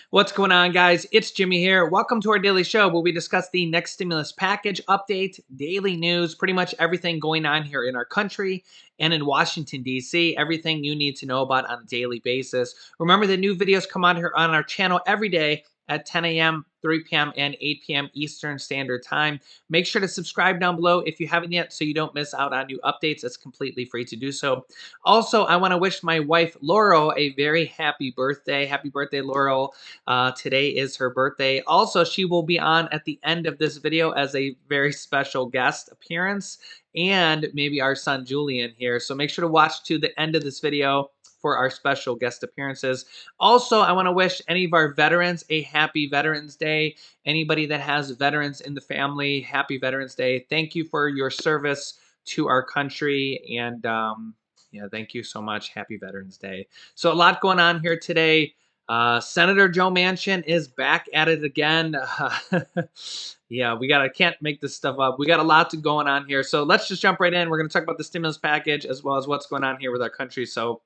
What's going on, guys? It's Jimmy here. Welcome to our daily show where we discuss the next stimulus package update, daily news, pretty much everything going on here in our country and in Washington, D.C., everything you need to know about on a daily basis. Remember that new videos come on here on our channel every day at 10 a.m., 3 p.m., and 8 p.m. Eastern Standard Time. Make sure to subscribe down below if you haven't yet so you don't miss out on new updates. It's completely free to do so. Also, I want to wish my wife, Laurel, a very happy birthday. Happy birthday, Laurel. Today is her birthday. Also, she will be on at the end of this video as a very special guest appearance and maybe our son Julian here. So make sure to watch to the end of this video for our special guest appearances. Also, I want to wish any of our veterans a happy Veterans Day. Anybody that has veterans in the family, happy Veterans Day. Thank you for your service to our country. And yeah, thank you so much. Happy Veterans Day. So a lot going on here today. Senator Joe Manchin is back at it again. Yeah, can't make this stuff up. We got a lot going on here. So let's just jump right in. We're going to talk about the stimulus package as well as what's going on here with our country. So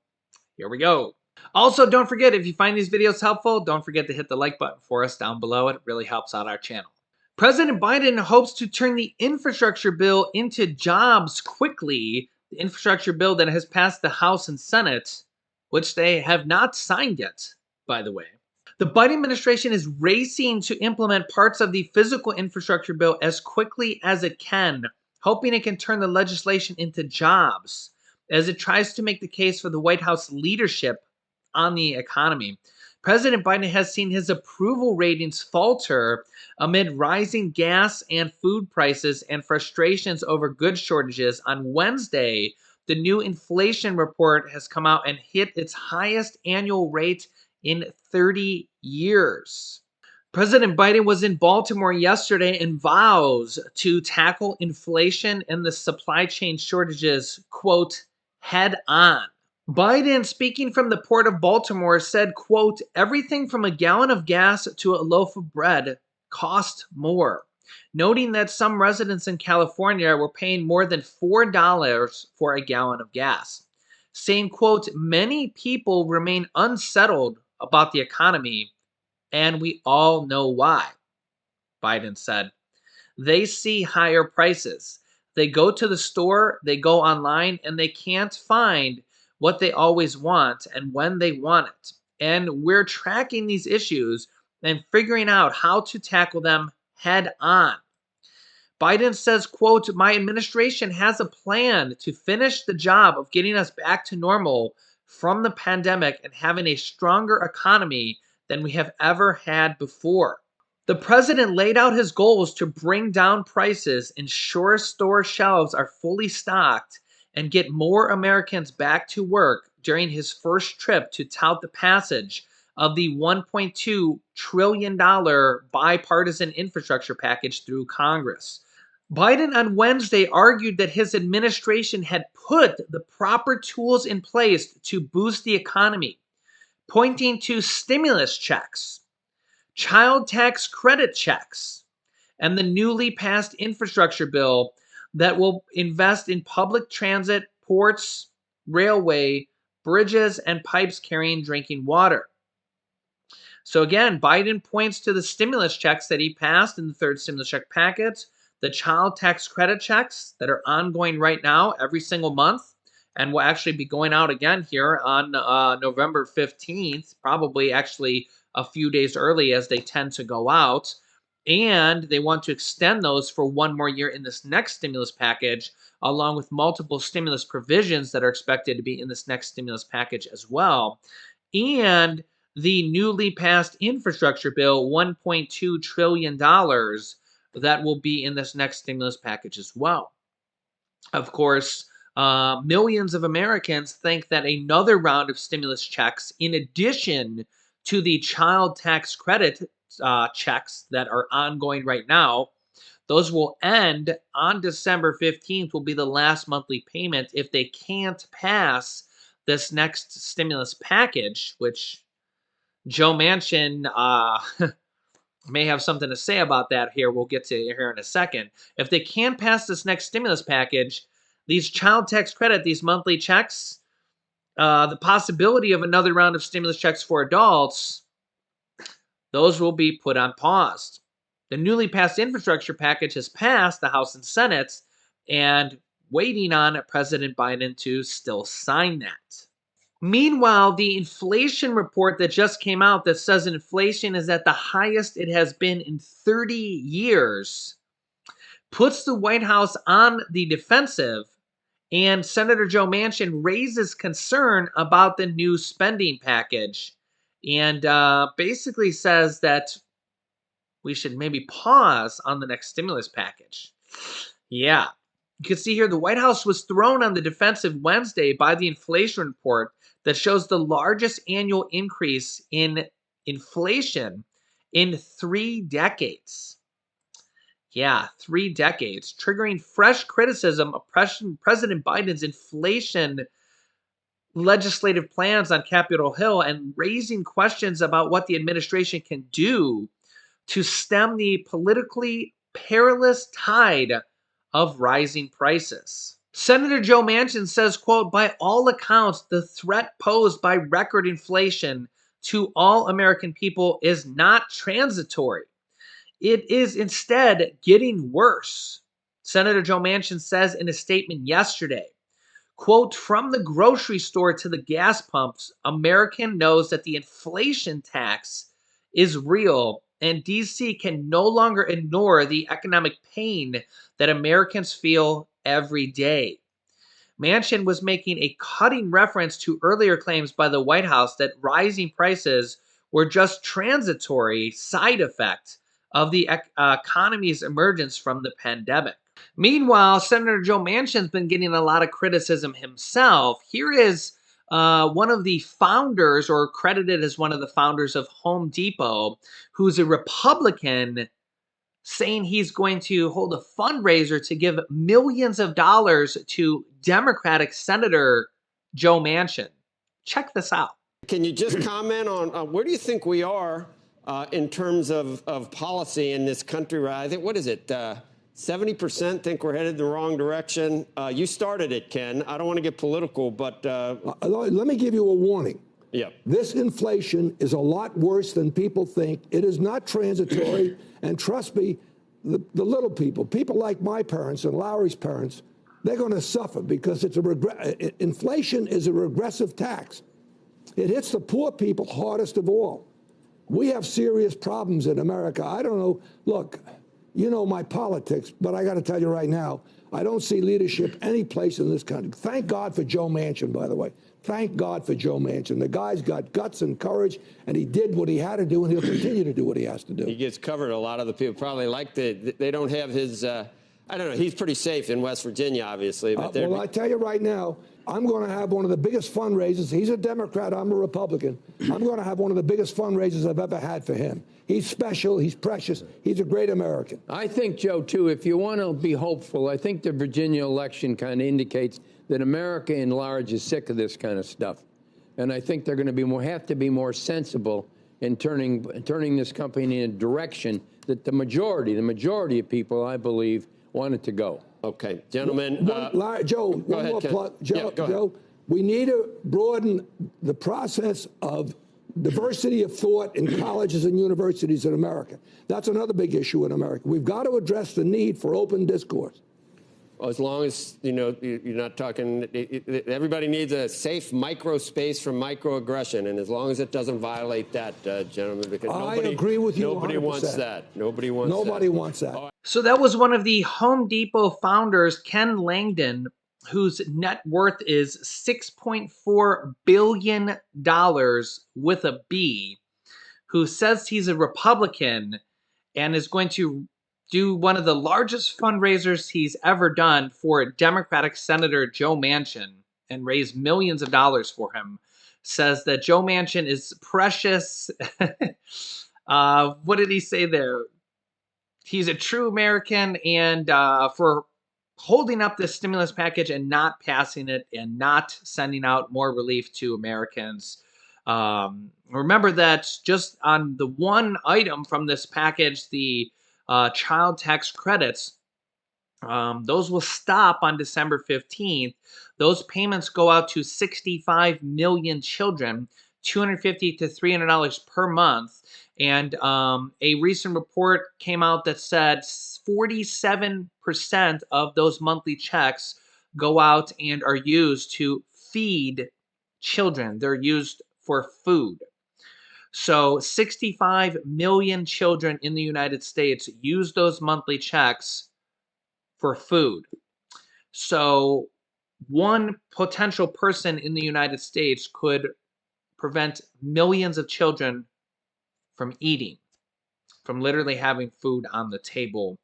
here we go. Also, don't forget, if you find these videos helpful, don't forget to hit the like button for us down below. It really helps out our channel. President Biden hopes to turn the infrastructure bill into jobs quickly. The infrastructure bill that has passed the House and Senate, which they have not signed yet, by the way. The Biden administration is racing to implement parts of the physical infrastructure bill as quickly as it can, hoping it can turn the legislation into jobs as it tries to make the case for the White House leadership on the economy. President Biden has seen his approval ratings falter amid rising gas and food prices and frustrations over goods shortages. On Wednesday, the new inflation report has come out and hit its highest annual rate in 30 years. President Biden was in Baltimore yesterday and vows to tackle inflation and the supply chain shortages, quote, head on. Biden, speaking from the Port of Baltimore, said, quote, everything from a gallon of gas to a loaf of bread cost more, noting that some residents in California were paying more than $4 for a gallon of gas. Saying, quote, many people remain unsettled about the economy, and we all know why, Biden said. They see higher prices. They go to the store, they go online, and they can't find what they always want and when they want it. And we're tracking these issues and figuring out how to tackle them head on. Biden says, quote, my administration has a plan to finish the job of getting us back to normal from the pandemic and having a stronger economy than we have ever had before. The president laid out his goals to bring down prices, ensure store shelves are fully stocked, and get more Americans back to work during his first trip to tout the passage of the $1.2 trillion bipartisan infrastructure package through Congress. Biden on Wednesday argued that his administration had put the proper tools in place to boost the economy, pointing to stimulus checks, child tax credit checks, and the newly passed infrastructure bill that will invest in public transit, ports, railway, bridges, and pipes carrying drinking water. So again, Biden points to the stimulus checks that he passed in the third stimulus check package, the child tax credit checks that are ongoing right now every single month, and will actually be going out again here on November 15th, probably actually a few days early as they tend to go out. And they want to extend those for one more year in this next stimulus package, along with multiple stimulus provisions that are expected to be in this next stimulus package as well. And the newly passed infrastructure bill, $1.2 trillion, that will be in this next stimulus package as well. Of course, millions of Americans think that another round of stimulus checks, in addition to the child tax credit checks that are ongoing right now, those will end on December 15th, will be the last monthly payment if they can't pass this next stimulus package, which Joe Manchin may have something to say about that here. We'll get to here in a second. If they can pass this next stimulus package, these child tax credit, these monthly checks, the possibility of another round of stimulus checks for adults, those will be put on pause. The newly passed infrastructure package has passed the House and Senate, and waiting on President Biden to still sign that. Meanwhile, the inflation report that just came out that says inflation is at the highest it has been in 30 years puts the White House on the defensive, and Senator Joe Manchin raises concern about the new spending package and basically says that we should maybe pause on the next stimulus package. Yeah. You can see here the White House was thrown on the defensive Wednesday by the inflation report that shows the largest annual increase in inflation in 3 decades. Yeah, 3 decades, triggering fresh criticism of President Biden's inflation legislative plans on Capitol Hill and raising questions about what the administration can do to stem the politically perilous tide of rising prices. Senator Joe Manchin says, quote, by all accounts, the threat posed by record inflation to all American people is not transitory. It is instead getting worse. Senator Joe Manchin says in a statement yesterday, quote, from the grocery store to the gas pumps, American knows that the inflation tax is real, and DC can no longer ignore the economic pain that Americans feel every day. Manchin was making a cutting reference to earlier claims by the White House that rising prices were just transitory side effect of the economy's emergence from the pandemic. Meanwhile, Senator Joe Manchin's been getting a lot of criticism himself. Here is one of the founders, or credited as one of the founders of Home Depot, who's a Republican, saying he's going to hold a fundraiser to give millions of dollars to Democratic Senator Joe Manchin. Check this out. Can you just comment on where do you think we are in terms of policy in this country? I think, what is it? 70% think we're headed in the wrong direction. You started it, Ken. I don't want to get political, but let me give you a warning. Yeah. This inflation is a lot worse than people think. It is not transitory. And trust me, the little people like my parents and Lowry's parents, they're going to suffer because inflation is a regressive tax. It hits the poor people hardest of all. We have serious problems in America. I don't know. Look, you know my politics, but I got to tell you right now, I don't see leadership any place in this country. Thank God for Joe Manchin, by the way. Thank God for Joe Manchin. The guy's got guts and courage, and he did what he had to do, and he'll continue to do what he has to do. He gets covered. A lot of the people probably like they don't have his, I don't know, he's pretty safe in West Virginia, obviously. But well, I tell you right now, I'm going to have one of the biggest fundraisers. He's a Democrat. I'm a Republican. I'm going to have one of the biggest fundraisers I've ever had for him. He's special. He's precious. He's a great American. I think, Joe, too, if you want to be hopeful, I think the Virginia election kind of indicates that America in large is sick of this kind of stuff. And I think they're going to be have to be more sensible in turning this company in a direction that the majority of people, I believe, want it to go. Okay, gentlemen. Joe, one more plug. Joe, we need to broaden the process of diversity of thought in colleges and universities in America. That's another big issue in America. We've got to address the need for open discourse. As long as, you know, you're not talking, everybody needs a safe micro space from microaggression, and as long as it doesn't violate that, gentlemen, because I agree with you. Nobody 100%. wants that. Nobody wants that. So that was one of the Home Depot founders, Ken Langdon, whose net worth is $6.4 billion with a B, who says he's a Republican and is going to do one of the largest fundraisers he's ever done for Democratic Senator Joe Manchin and raise millions of dollars for him. Says that Joe Manchin is precious. What did he say there? He's a true American, and for holding up this stimulus package and not passing it and not sending out more relief to Americans. Remember that just on the one item from this package, the child tax credits, those will stop on December 15th. Those payments go out to 65 million children, $250 to $300 per month. And a recent report came out that said 47% of those monthly checks go out and are used to feed children. They're used for food. So 65 million children in the United States use those monthly checks for food. So one potential person in the United States could prevent millions of children from eating, from literally having food on the table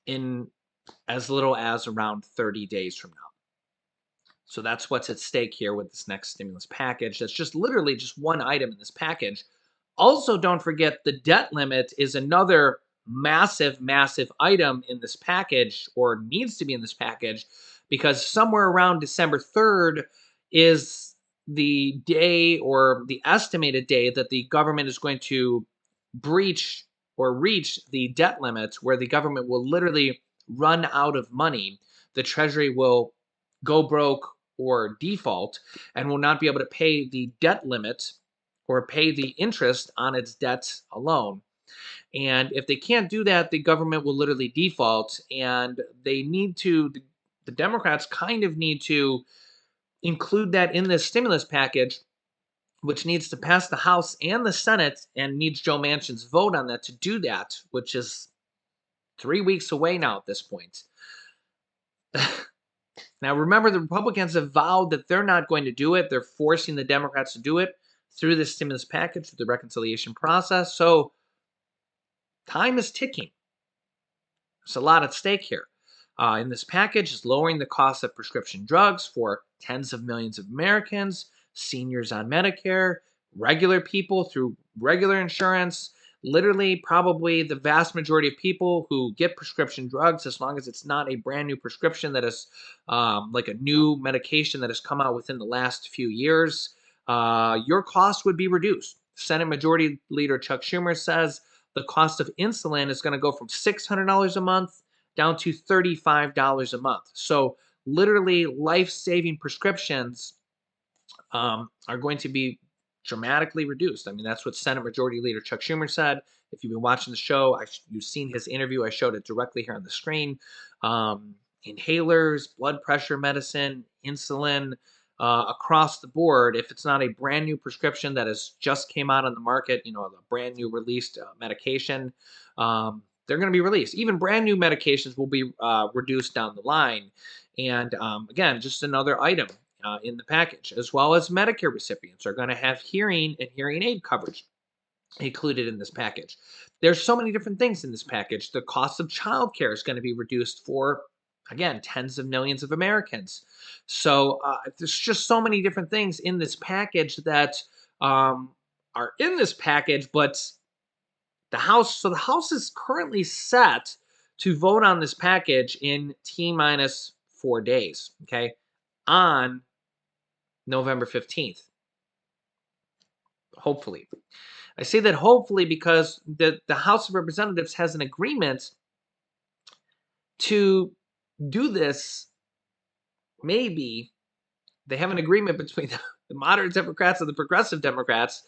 in as little as around 30 days from now. So that's what's at stake here with this next stimulus package. That's just literally just one item in this package. Also, don't forget the debt limit is another massive, massive item in this package, or needs to be in this package, because somewhere around December 3rd is the day, or the estimated day, that the government is going to breach or reach the debt limit, where the government will literally run out of money. The Treasury will go broke or default and will not be able to pay the debt limit or pay the interest on its debts alone. And if they can't do that, the government will literally default. And they need to, the Democrats kind of need to include that in this stimulus package, which needs to pass the House and the Senate, and needs Joe Manchin's vote on that to do that, which is 3 weeks away now at this point. Now, remember, the Republicans have vowed that they're not going to do it. They're forcing the Democrats to do it through this stimulus package, through the reconciliation process. So time is ticking. There's a lot at stake here. In this package is lowering the cost of prescription drugs for tens of millions of Americans, seniors on Medicare, regular people through regular insurance. Literally, probably the vast majority of people who get prescription drugs, as long as it's not a brand new prescription that is like a new medication that has come out within the last few years, your cost would be reduced. Senate Majority Leader Chuck Schumer says the cost of insulin is going to go from $600 a month down to $35 a month. So literally life-saving prescriptions are going to be dramatically reduced. I mean, that's what Senate Majority Leader Chuck Schumer said. If you've been watching the show, you've seen his interview. I showed it directly here on the screen. Inhalers, blood pressure medicine, insulin, across the board. If it's not a brand new prescription that has just came out on the market, you know, a brand new released medication, they're going to be released. Even brand new medications will be reduced down the line. And again, just another item in the package, as well as Medicare recipients are going to have hearing and hearing aid coverage included in this package. There's so many different things in this package. The cost of childcare is going to be reduced for, again, tens of millions of Americans. So there's just so many different things in this package that are in this package, but the House is currently set to vote on this package in T-minus 4 days, okay, on November 15th. Hopefully. I say that hopefully because the House of Representatives has an agreement to do this. Maybe they have an agreement between the moderate Democrats and the progressive Democrats.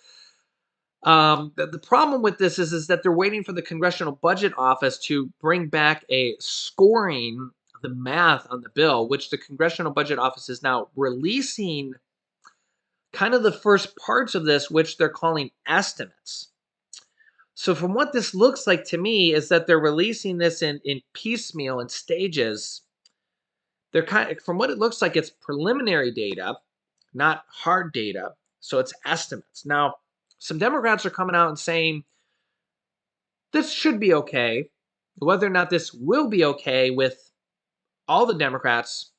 The problem with this is that they're waiting for the Congressional Budget Office to bring back a scoring, the math on the bill, which the Congressional Budget Office is now releasing kind of the first parts of this, which they're calling estimates. So from what this looks like to me is that they're releasing this in piecemeal and stages. They're from what it looks like, it's preliminary data, not hard data. So it's estimates. Now, some Democrats are coming out and saying this should be okay. Whether or not this will be okay with all the Democrats,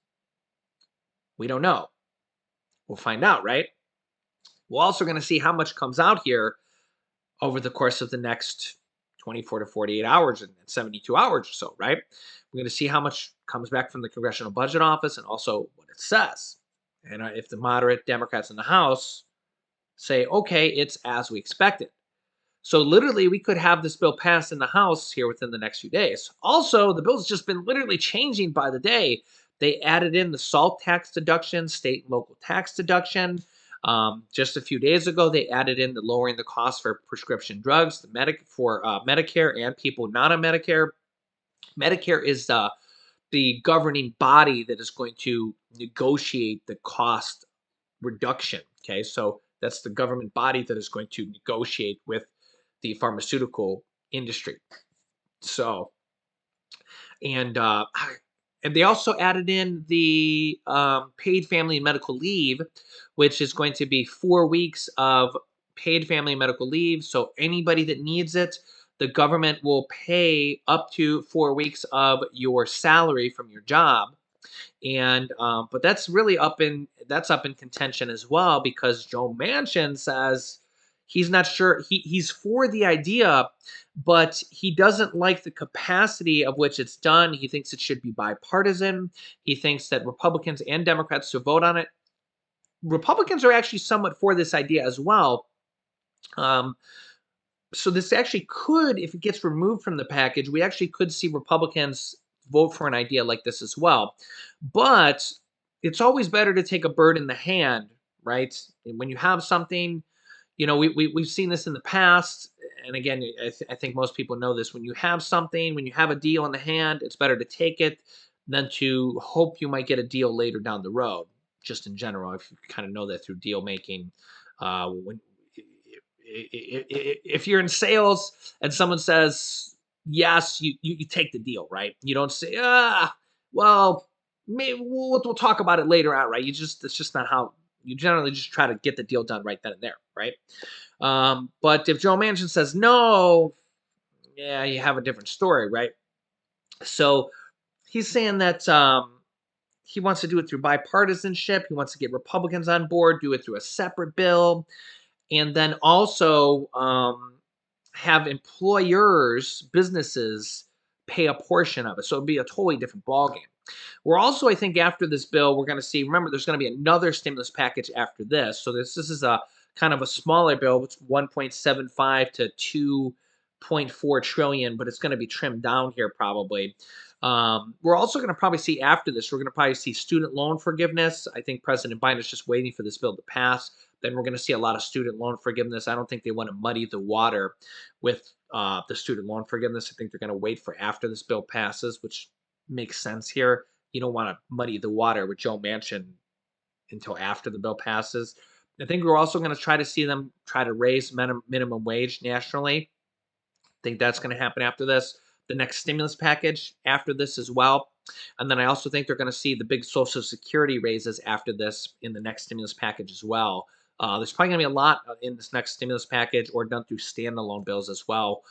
we don't know. We'll find out, right? We're also going to see how much comes out here over the course of the next 24 to 48 hours and 72 hours or so, right? We're going to see how much comes back from the Congressional Budget Office and also what it says. And if the moderate Democrats in the House say, okay, it's as we expected. So literally, we could have this bill passed in the House here within the next few days. Also, the bill's just been literally changing by the day. They added in the SALT tax deduction, state and local tax deduction. Just a few days ago, they added in the lowering the cost for prescription drugs, for Medicare and people not on Medicare. Medicare is the governing body that is going to negotiate the cost reduction. Okay, so that's the government body that is going to negotiate with the pharmaceutical industry. So, and uh, and they also added in the paid family and medical leave, which is going to be 4 weeks of paid family and medical leave. So anybody that needs it, the government will pay up to 4 weeks of your salary from your job. And but that's up in contention as well, because Joe Manchin says he's not sure, he's for the idea, but he doesn't like the capacity of which it's done. He thinks it should be bipartisan. He thinks that Republicans and Democrats should vote on it. Republicans are actually somewhat for this idea as well. Um, so this actually could, if it gets removed from the package, we actually could see Republicans vote for an idea like this as well. But it's always better to take a bird in the hand, right? When you have something, we've seen this in the past. And again, I think most people know this. When you have something, when you have a deal in the hand, it's better to take it than to hope you might get a deal later down the road. Just in general, if you kind of know that through deal making, when if you're in sales and someone says yes, you take the deal, right? You don't say, well, maybe we'll talk about it later on, right? It's just not how you generally just try to get the deal done right then and there, right? But if Joe Manchin says no, yeah, you have a different story, right? So he's saying that he wants to do it through bipartisanship. He wants to get Republicans on board, do it through a separate bill, and then also have employers, businesses pay a portion of it. So it'd be a totally different ballgame. We're also, I think, after this bill, we're going to see. Remember, there's going to be another stimulus package after this. So this is a kind of a smaller bill. It's 1.75 to 2.4 trillion, but it's going to be trimmed down here probably. We're also going to probably see after this. We're going to probably see student loan forgiveness. I think President Biden is just waiting for this bill to pass. Then we're going to see a lot of student loan forgiveness. I don't think they want to muddy the water with the student loan forgiveness. I think they're going to wait for after this bill passes, which makes sense here. You don't want to muddy the water with Joe Manchin until after the bill passes. I think we're also going to try to see them try to raise minimum wage nationally. I think that's going to happen after this. The next stimulus package after this as well. And then I also think they're going to see the big Social Security raises after this in the next stimulus package as well. There's probably going to be a lot in this next stimulus package or done through standalone bills as well.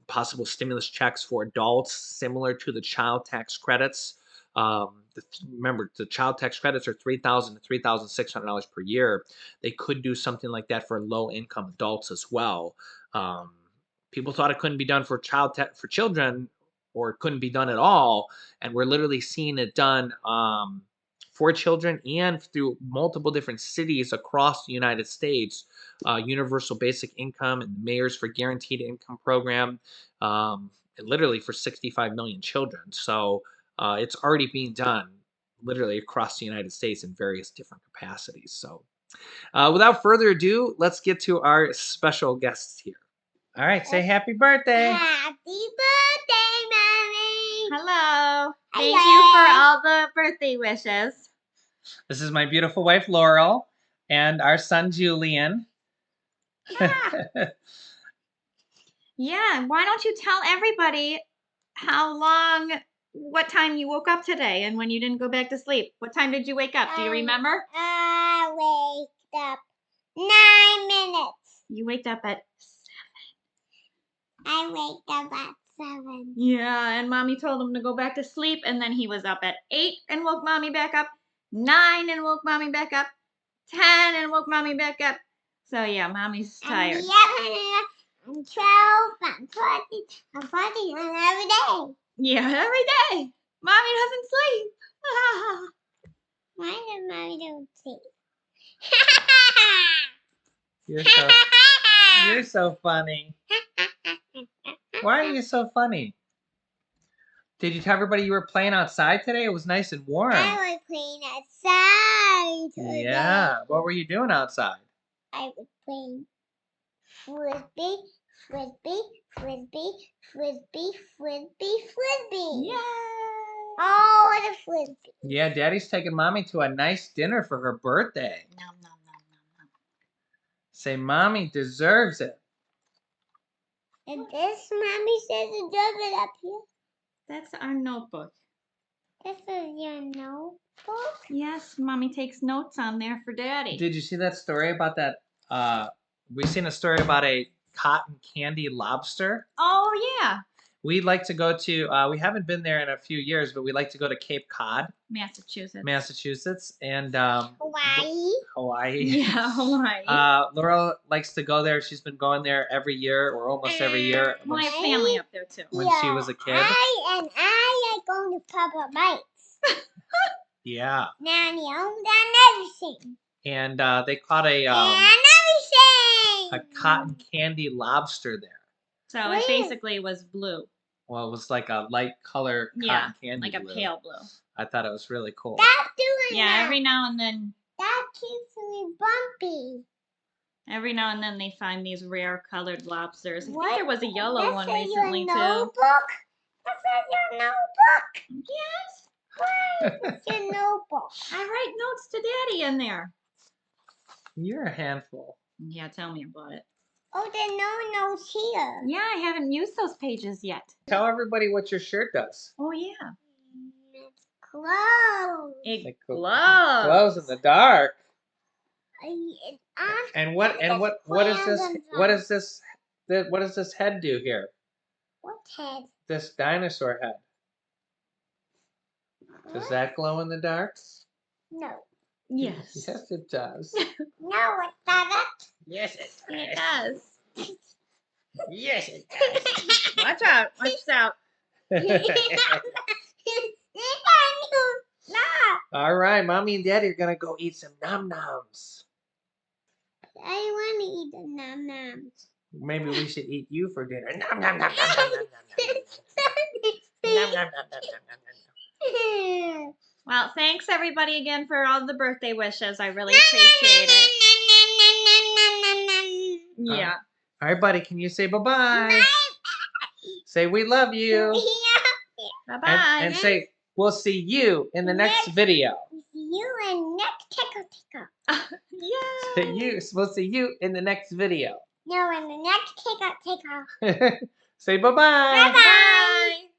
Possible stimulus checks for adults, similar to the child tax credits. Remember, the child tax credits are $3,000 to $3,600 per year. They could do something like that for low-income adults as well. People thought it couldn't be done for for children, or it couldn't be done at all, and we're literally seeing it done for children and through multiple different cities across the United States. Universal basic income and mayors for guaranteed income program, and literally for 65 million children. So it's already being done literally across the United States in various different capacities. So without further ado, let's get to our special guests here. All right, say happy birthday. Happy birthday, Mommy. Hello. Thank you for all the birthday wishes. This is my beautiful wife, Laurel, and our son, Julian. Yeah. Yeah, why don't you tell everybody what time you woke up today and when you didn't go back to sleep? What time did you wake up? Do you remember? I waked up 9 minutes. You waked up at 7. I waked up at 7. Yeah, and Mommy told him to go back to sleep, and then he was up at 8 and woke Mommy back up, 9 and woke Mommy back up, 10 and woke Mommy back up. So yeah, Mommy's tired. And 11, and 12, and 14, and every day. Yeah, every day. Mommy doesn't sleep. Why does Mommy don't sleep? You're so funny. Why are you so funny? Did you tell everybody you were playing outside today? It was nice and warm. I was playing outside today. Yeah. What were you doing outside? I was playing frisbee, frisbee, frisbee, frisbee, frisbee, frisbee. Yay! All the frisbee. Yeah, Daddy's taking Mommy to a nice dinner for her birthday. Nom, nom, nom, nom, nom. Say, Mommy deserves it. And this mommy says it does it up here. That's our notebook. This is your notebook. Yes, Mommy takes notes on there for Daddy. Did you see that story about that? We seen a story about a cotton candy lobster. Oh, yeah. We'd like to go to, we haven't been there in a few years, but we'd like to go to Cape Cod, Massachusetts. and Hawaii. Hawaii. Yeah, Hawaii. Laura likes to go there. She's been going there every year, or almost every year, Well, I have family up there too. when she was a kid. I are going to Papa Mike's. Yeah. Now you own done everything. And they caught a Everything. cotton candy lobster there. So it Where? basically was blue. Well, it was like a light color cotton Yeah, candy like a blue. pale blue. I thought it was really cool. Stop doing Yeah, that. every now and then they find these rare colored lobsters. I think there was a yellow one recently your too. notebook? This is your notebook. Yes, Where is your notebook? I write notes to Daddy in there. You're a handful. Yeah, tell me about it. Oh, there's no notes here. Yeah, I haven't used those pages yet. Tell everybody what your shirt does. Oh yeah, It's closed. it Like glows. glows in the dark. It's on. And what is this? What is this? What does this head do here? What head? This dinosaur head. Does that glow in the dark? No. Yes, Yes, it does. No, it doesn't. Yes, it it does. Yes, it does. Watch out! Watch out! All right, Mommy and Daddy are gonna go eat some num nums. I want to eat the num nums. Maybe we should eat you for dinner. Nom nom nom nom nom nom nom nom nom nom nom nom nom nom. Well, thanks everybody again for all the birthday wishes. I really appreciate it. Yeah. All right, buddy. Can you say bye-bye? Say we love you. Bye bye. And say we'll see you in the next video. You and next tickle tickle. Yeah. We'll see you in the next video. No, in the next tickle tickle. Say bye-bye. Bye bye. Bye.